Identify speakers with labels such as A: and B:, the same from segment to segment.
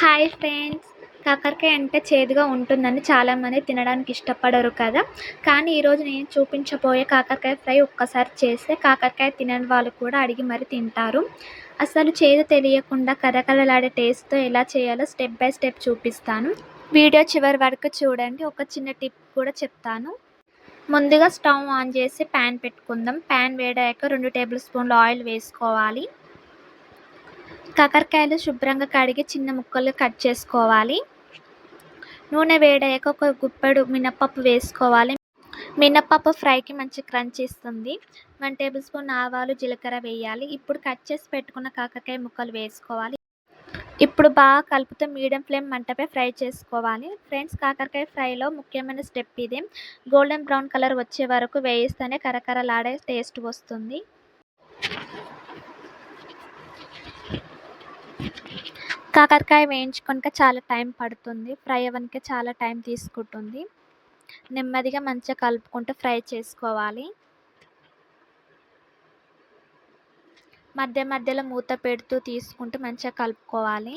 A: Hi friends. కాకరకాయ అంటే చేదుగా ఉంటుందని చాలామంది తినడానికి ఇష్టపడరు కదా! కానీ ఈరోజు నేను చూపించబోయే కాకరకాయ ఫ్రై ఒక్కసారి చేస్తే కాకరకాయ తినని వాళ్ళు కూడా అడిగి మరి తింటారు. అసలు చేదు తెలియకుండా కరకరలాడే టేస్ట్‌తో ఎలా చేయాలో స్టెప్ బై స్టెప్ చూపిస్తాను. వీడియో చివరి వరకు చూడండి. ఒక చిన్న టిప్ కూడా చెప్తాను. ముందుగా స్టవ్ ఆన్ చేసి ప్యాన్ పెట్టుకుందాం. ప్యాన్ వేడయ్యాక 2 టేబుల్ స్పూన్ల ఆయిల్ వేసుకోవాలి. కాకరకాయలు శుభ్రంగా కడిగి చిన్న ముక్కలుగా కట్ చేసుకోవాలి. నూనె వేడయ్యాక ఒక గుప్పెడు మినపప్పు వేసుకోవాలి. మినపప్పు ఫ్రైకి మంచి క్రంచ్ ఇస్తుంది. 1 టేబుల్ స్పూన్ ఆవాలు, జీలకర్ర వేయాలి. ఇప్పుడు కట్ చేసి పెట్టుకున్న కాకరకాయ ముక్కలు వేసుకోవాలి. ఇప్పుడు బాగా కలుపుతూ మీడియం ఫ్లేమ్ మంటపై ఫ్రై చేసుకోవాలి. ఫ్రెండ్స్, కాకరకాయ ఫ్రైలో ముఖ్యమైన స్టెప్ ఇదే. గోల్డెన్ బ్రౌన్ కలర్ వచ్చే వరకు వేయిస్తేనే కరకరలాడే టేస్ట్ వస్తుంది. కాకరకాయ వేయించుకొనక చాలా టైం పడుతుంది. ఫ్రై అవ్వడానికి చాలా టైం తీసుకుంటుంది. నెమ్మదిగా మంచిగా కలుపుకుంటూ ఫ్రై చేసుకోవాలి. మధ్య మధ్యలో మూత పెడుతూ తీసుకుంటూ మంచిగా కలుపుకోవాలి.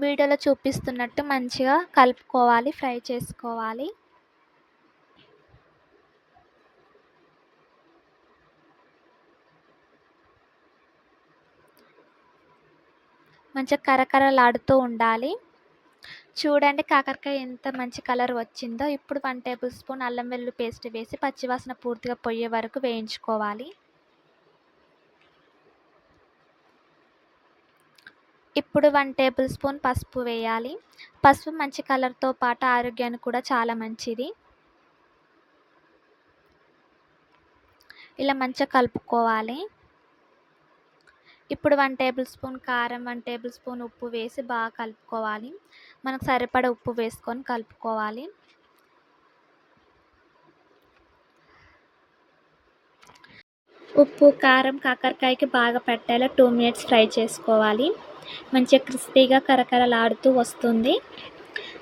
A: వీడియోలో చూపిస్తున్నట్టు మంచిగా కలుపుకోవాలి, ఫ్రై చేసుకోవాలి. మంచిగా కరకరలాడుతూ ఉండాలి. చూడండి కాకరకాయ ఎంత మంచి కలర్ వచ్చిందో. ఇప్పుడు 1 టేబుల్ స్పూన్ అల్లం వెల్లుల్లి పేస్ట్ వేసి పచ్చివాసన పూర్తిగా పోయే వరకు వేయించుకోవాలి. ఇప్పుడు 1 టేబుల్ స్పూన్ పసుపు వేయాలి. పసుపు మంచి కలర్తో పాటు ఆరోగ్యానికి కూడా చాలా మంచిది. ఇలా మంచిగా కలుపుకోవాలి. ఇప్పుడు 1 టేబుల్ స్పూన్ కారం, 1 టేబుల్ స్పూన్ ఉప్పు వేసి బాగా కలుపుకోవాలి. మనకు సరిపడా ఉప్పు వేసుకొని కలుపుకోవాలి. ఉప్పు, కారం కాకరకాయకి బాగా పట్టేలా 2 మినిట్స్ ఫ్రై చేసుకోవాలి. మంచిగా క్రిస్పీగా కరకరలాడుతూ వస్తుంది.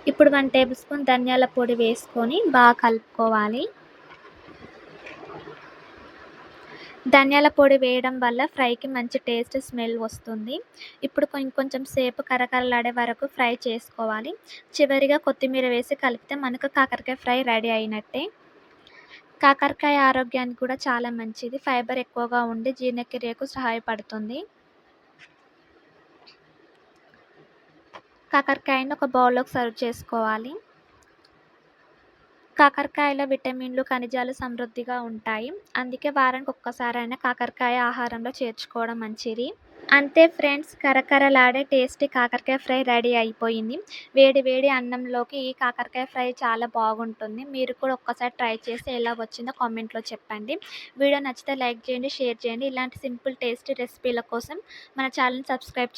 A: ఇప్పుడు 1 టేబుల్ స్పూన్ ధనియాల పొడి వేసుకొని బాగా కలుపుకోవాలి. ధనియాల పొడి వేయడం వల్ల ఫ్రైకి మంచి టేస్ట్, స్మెల్ వస్తుంది. ఇప్పుడు కొంచెం సేపు కరకరలాడే వరకు ఫ్రై చేసుకోవాలి. చివరిగా కొత్తిమీర వేసి కలిపితే మనకు కాకరకాయ ఫ్రై రెడీ అయినట్టే. కాకరకాయ ఆరోగ్యానికి కూడా చాలా మంచిది. ఫైబర్ ఎక్కువగా ఉండి జీర్ణక్రియకు సహాయపడుతుంది. కాకరకాయను ఒక బౌల్లోకి సర్వ్ చేసుకోవాలి. కాకరకాయలో విటమిన్లు, ఖనిజాలు సమృద్ధిగా ఉంటాయి. అందుకే వారానికి ఒక్కసారైనా కాకరకాయ ఆహారంలో చేర్చుకోవడం మంచిది. అంతే ఫ్రెండ్స్, కరకరలాడే టేస్టీ కాకరకాయ ఫ్రై రెడీ అయిపోయింది. వేడి వేడి అన్నంలోకి ఈ కాకరకాయ ఫ్రై చాలా బాగుంటుంది. మీరు కూడా ఒక్కసారి ట్రై చేసి ఎలా వచ్చిందో కామెంట్లో చెప్పండి. వీడియో నచ్చితే లైక్ చేయండి, షేర్ చేయండి. ఇలాంటి సింపుల్ టేస్టీ రెసిపీల కోసం మన ఛానల్ని సబ్స్క్రైబ్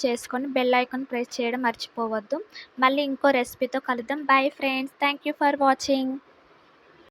A: చేసుకోండి. బెల్ ఐకాన్ ప్రెస్ చేయడం మర్చిపోవద్దు. మళ్ళీ ఇంకో రెసిపీతో కలుద్దాం. Bye friends. Thank you for watching.